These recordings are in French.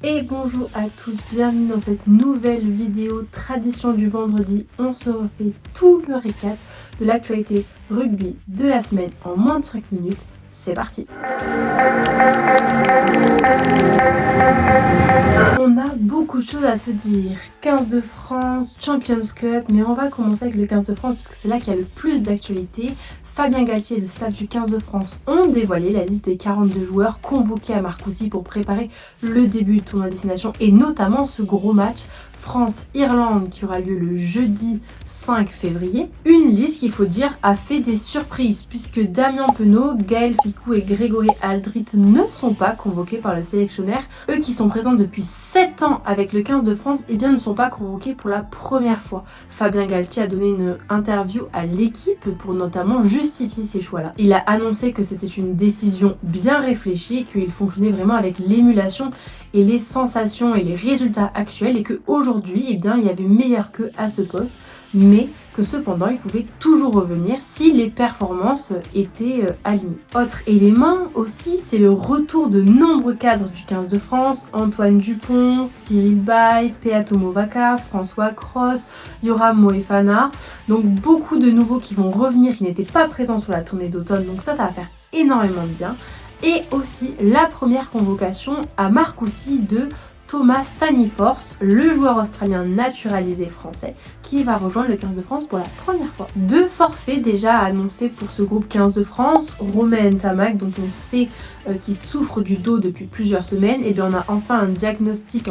Et bonjour à tous, bienvenue dans cette nouvelle vidéo tradition du vendredi. On se refait tout le récap de l'actualité rugby de la semaine en moins de 5 minutes. C'est parti. On a beaucoup de choses à se dire. 15 de France, Champions Cup, mais on va commencer avec le 15 de France puisque c'est là qu'il y a le plus d'actualité. Fabien Galtier et le staff du 15 de France ont dévoilé la liste des 42 joueurs convoqués à Marcoussis pour préparer le début du tournoi destination et notamment ce gros match France-Irlande qui aura lieu le jeudi 5 février. Une liste qu'il faut dire a fait des surprises puisque Damien Penaud, Gaël Fickou et Grégory Aldrit ne sont pas convoqués par le sélectionneur. Eux qui sont présents depuis 7 ans avec le 15 de France, ne sont pas convoqués pour la première fois. Fabien Galtier a donné une interview à l'équipe pour notamment justifier ces choix-là. Il a annoncé que c'était une décision bien réfléchie, qu'il fonctionnait vraiment avec l'émulation et les sensations et les résultats actuels et qu'aujourd'hui, il y avait meilleur qu'eux à ce poste, mais que cependant, il pouvait toujours revenir si les performances étaient alignées. Autre élément aussi, c'est le retour de nombreux cadres du 15 de France, Antoine Dupont, Cyril Bay, Peato Movaca, François Cros, Yoram Moefana, donc beaucoup de nouveaux qui vont revenir, qui n'étaient pas présents sur la tournée d'automne, donc ça va faire énormément de bien. Et aussi la première convocation à Marcoussis de Thomas Staniforth, le joueur australien naturalisé français, qui va rejoindre le 15 de France pour la première fois. 2 forfaits déjà annoncés pour ce groupe 15 de France. Romain Ntamak, dont on sait qu'il souffre du dos depuis plusieurs semaines, et bien on a enfin un diagnostic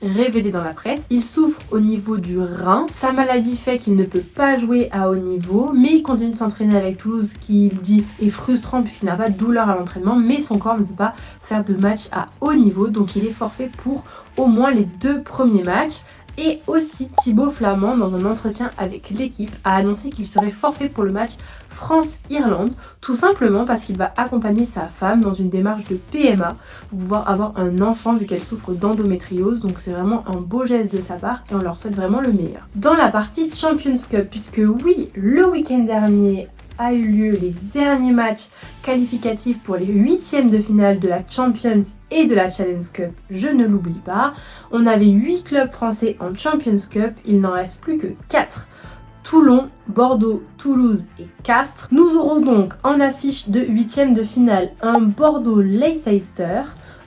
révélé dans la presse. Il souffre au niveau du rein. Sa maladie fait qu'il ne peut pas jouer à haut niveau, mais il continue de s'entraîner avec Toulouse, qui il dit est frustrant puisqu'il n'a pas de douleur à l'entraînement, mais son corps ne peut pas faire de match à haut niveau, donc il est forfait pour au moins les 2 premiers matchs. Et aussi Thibaut Flament, dans un entretien avec l'équipe, a annoncé qu'il serait forfait pour le match France-Irlande, tout simplement parce qu'il va accompagner sa femme dans une démarche de PMA pour pouvoir avoir un enfant vu qu'elle souffre d'endométriose, donc c'est vraiment un beau geste de sa part et on leur souhaite vraiment le meilleur. Dans la partie Champions Cup, puisque oui, le week-end dernier a eu lieu les derniers matchs qualificatifs pour les 8e de finale de la Champions et de la Challenge Cup, je ne l'oublie pas. On avait 8 clubs français en Champions Cup, il n'en reste plus que 4. Toulon, Bordeaux, Toulouse et Castres. Nous aurons donc en affiche de 8e de finale un Bordeaux Leicester,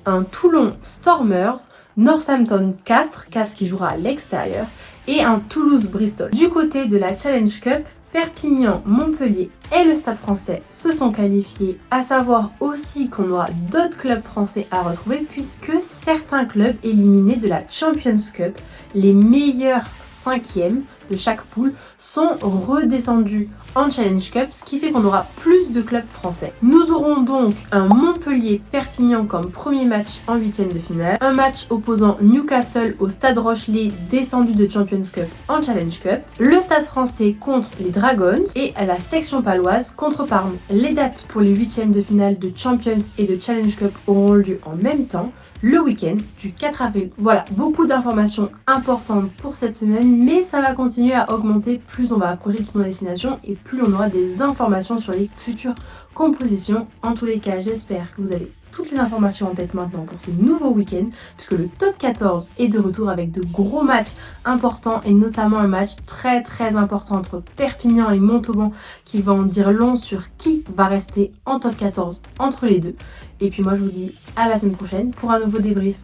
un Toulon Stormers, Northampton Castres qui jouera à l'extérieur, et un Toulouse Bristol. Du côté de la Challenge Cup, Perpignan, Montpellier et le Stade français se sont qualifiés, à savoir aussi qu'on aura d'autres clubs français à retrouver puisque certains clubs éliminés de la Champions Cup, les meilleurs 5e de chaque poule, sont redescendus en Challenge Cup, ce qui fait qu'on aura plus de clubs français. Nous aurons donc un Montpellier-Perpignan comme premier match en 8e de finale, un match opposant Newcastle au Stade Rochelais descendu de Champions Cup en Challenge Cup, le Stade français contre les Dragons et la section paloise contre Parme. Les dates pour les 8e de finale de Champions et de Challenge Cup auront lieu en même temps, le week-end du 4 avril. Voilà, beaucoup d'informations importantes pour cette semaine, mais ça va continuer à augmenter plus on va approcher du tournoi destination et plus on aura des informations sur les futures compositions. En tous les cas, j'espère que vous avez toutes les informations en tête maintenant pour ce nouveau week-end, puisque le top 14 est de retour avec de gros matchs importants et notamment un match très important entre Perpignan et Montauban qui va en dire long sur qui va rester en top 14 entre les deux. Et puis moi je vous dis à la semaine prochaine pour un nouveau débrief.